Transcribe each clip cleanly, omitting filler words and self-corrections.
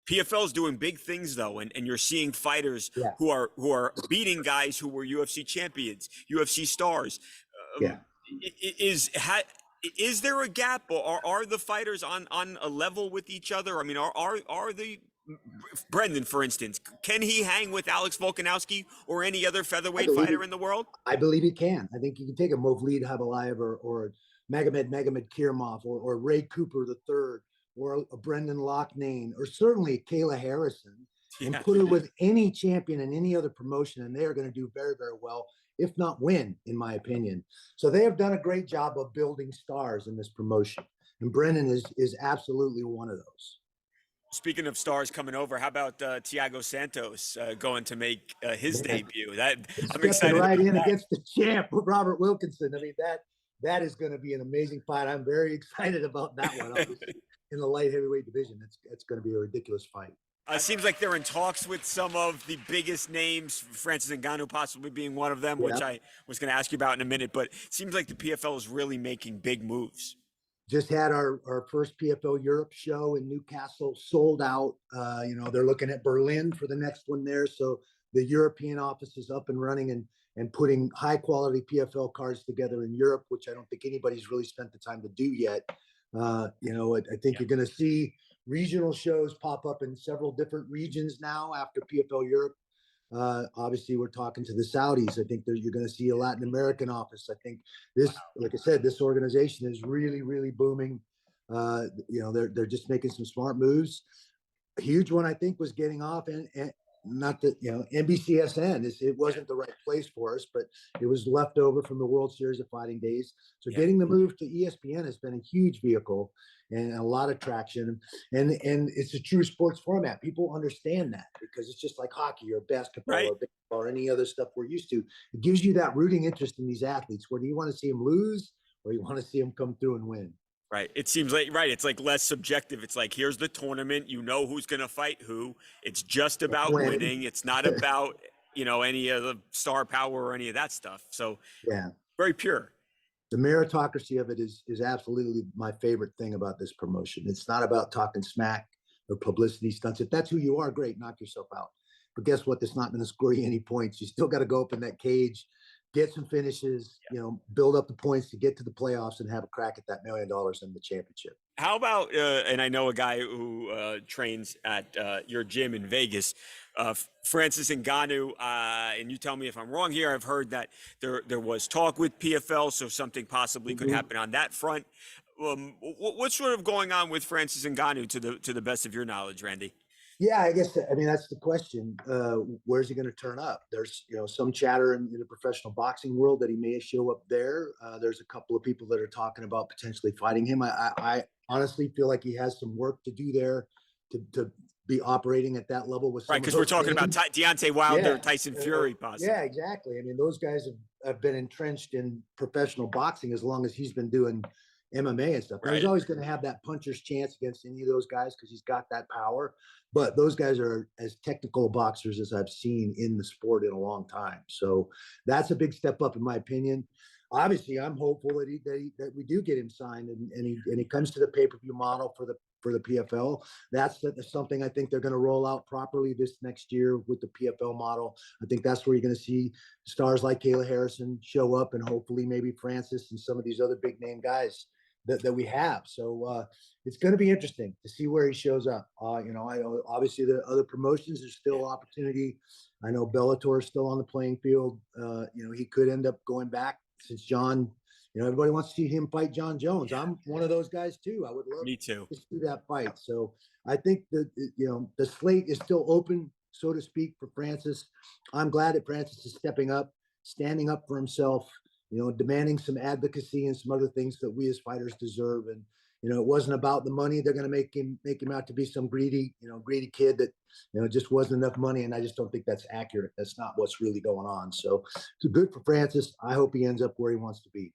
PFL is doing big things though, and you're seeing fighters Yeah, who are beating guys who were UFC champions, UFC stars. yeah. Um, is there a gap, or are the fighters on a level with each other? I mean, are the Brendan, for instance, can he hang with Alex Volkanovski or any other I featherweight believe he, fighter in the world? I believe he can. I think you can take a Movlid Habalayev or Magomed Kirmov or Ray Cooper the third or a Brendan Loughnane or certainly Kayla Harrison and Yeah. put her with any champion in any other promotion, and they are going to do very, very well, if not win, in my opinion. So they have done a great job of building stars in this promotion, and Brendan is absolutely one of those. Speaking of stars coming over, how about Thiago Santos going to make his Man, debut? That I'm stepping excited right about in that. against the champ, Robert Wilkinson. I mean, that is going to be an amazing fight. I'm very excited about that one. Obviously, in the light heavyweight division, it's going to be a ridiculous fight. It seems like they're in talks with some of the biggest names, Francis Ngannou possibly being one of them, Yeah. which I was going to ask you about in a minute. But it seems like the PFL is really making big moves. Just had our first PFL Europe show in Newcastle, sold out. They're looking at Berlin for the next one there. So the European office is up and running and putting high quality PFL cards together in Europe, which I don't think anybody's really spent the time to do yet. I think Yeah. you're going to see regional shows pop up in several different regions now after PFL Europe. Obviously, we're talking to the Saudis. I think you're going to see a Latin American office. I think this, like I said, this organization is really, really booming. They're just making some smart moves. A huge one, I think, was getting off, and not that NBCSN. It wasn't the right place for us, but it was left over from the World Series of Fighting days. So Yeah. getting the move to ESPN has been a huge vehicle and a lot of traction. And it's a true sports format. People understand that because it's just like hockey or basketball Right. or baseball or any other stuff we're used to. It gives you that rooting interest in these athletes. Whether you want to see them lose or you want to see them come through and win. Right. It seems like, right. It's like less subjective. It's like, here's the tournament. You know who's going to fight who. It's just about When, winning. It's not about, any of the star power or any of that stuff. So yeah. very pure. The meritocracy of it is absolutely my favorite thing about this promotion. It's not about talking smack or publicity stunts. If that's who you are, great, knock yourself out. But guess what? That's not going to score you any points. You still got to go up in that cage, get some finishes, build up the points to get to the playoffs and have a crack at that $1 million in the championship. How about, and I know a guy who trains at your gym in Vegas, Francis Ngannou, and you tell me if I'm wrong here. I've heard that there was talk with PFL, so something possibly could happen on that front. What's sort of going on with Francis Ngannou to the best of your knowledge, Randy? Yeah, I mean, that's the question. Where's he going to turn up? There's, some chatter in the professional boxing world that he may show up there. There's a couple of people that are talking about potentially fighting him. I honestly feel like he has some work to do there to be operating at that level with some Right, of because we're those talking about names. Deontay Wilder, Yeah, Tyson Fury, possibly. yeah, exactly. I mean, those guys have been entrenched in professional boxing as long as he's been doing MMA and stuff. Now, he's Right. always going to have that puncher's chance against any of those guys because he's got that power. But those guys are as technical boxers as I've seen in the sport in a long time. So that's a big step up, in my opinion. Obviously, I'm hopeful that we do get him signed and he comes to the pay-per-view model for the PFL. That's something I think they're going to roll out properly this next year with the PFL model. I think that's where you're going to see stars like Kayla Harrison show up, and hopefully maybe Francis and some of these other big name guys that we have. So it's going to be interesting to see where he shows up. I know obviously the other promotions, there's still opportunity. I know Bellator is still on the playing field. He could end up going back since John, everybody wants to see him fight John Jones. Yeah. I'm one of those guys too. I would love Me too. to see that fight. So I think that, the slate is still open, so to speak, for Francis. I'm glad that Francis is stepping up, standing up for himself, demanding some advocacy and some other things that we as fighters deserve. And, it wasn't about the money. They're going to make him out to be some greedy kid that, just wasn't enough money. And I just don't think that's accurate. That's not what's really going on. So it's good for Francis. I hope he ends up where he wants to be.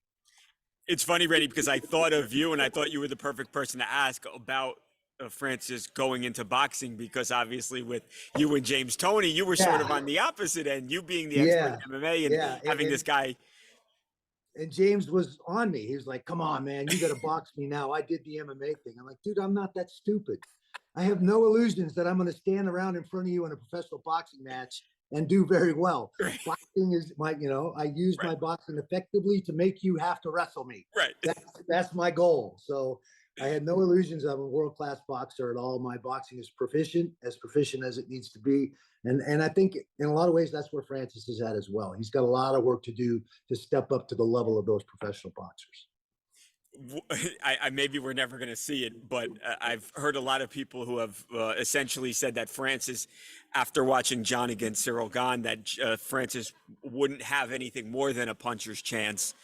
It's funny, Randy, because I thought of you and I thought you were the perfect person to ask about Francis going into boxing, because obviously with you and James Toney, you were sort of on the opposite end, you being the expert in MMA and having this guy. And James was on me. He was like, come on, man, you got to box me now. I did the MMA thing. I'm like, dude, I'm not that stupid. I have no illusions that I'm going to stand around in front of you in a professional boxing match and do very well. Right. Boxing is my, I use Right. my boxing effectively to make you have to wrestle me. Right. That's my goal. So I had no illusions. I'm a world-class boxer at all. My boxing is proficient as it needs to be. And I think in a lot of ways, that's where Francis is at as well. He's got a lot of work to do to step up to the level of those professional boxers. I maybe we're never going to see it, but I've heard a lot of people who have essentially said that Francis, after watching John against Cyril Gane, that Francis wouldn't have anything more than a puncher's chance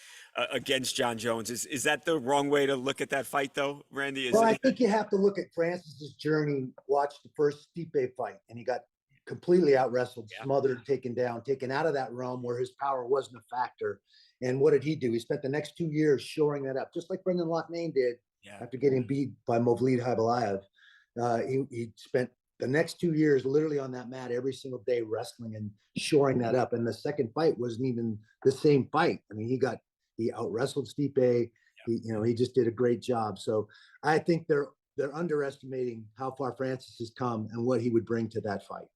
against John Jones. Is that the wrong way to look at that fight, though, Randy? Well, I think you have to look at Francis's journey. Watch the first Stipe fight, and he got completely out wrestled, smothered, taken down, taken out of that realm where his power wasn't a factor. And what did he do? He spent the next 2 years shoring that up, just like Brendan Loughnane did after getting beat by Movlid Khaibulaev. He spent the next 2 years literally on that mat every single day wrestling and shoring that up. And the second fight wasn't even the same fight. I mean, he out wrestled Stipe. He just did a great job. So I think they're underestimating how far Francis has come and what he would bring to that fight.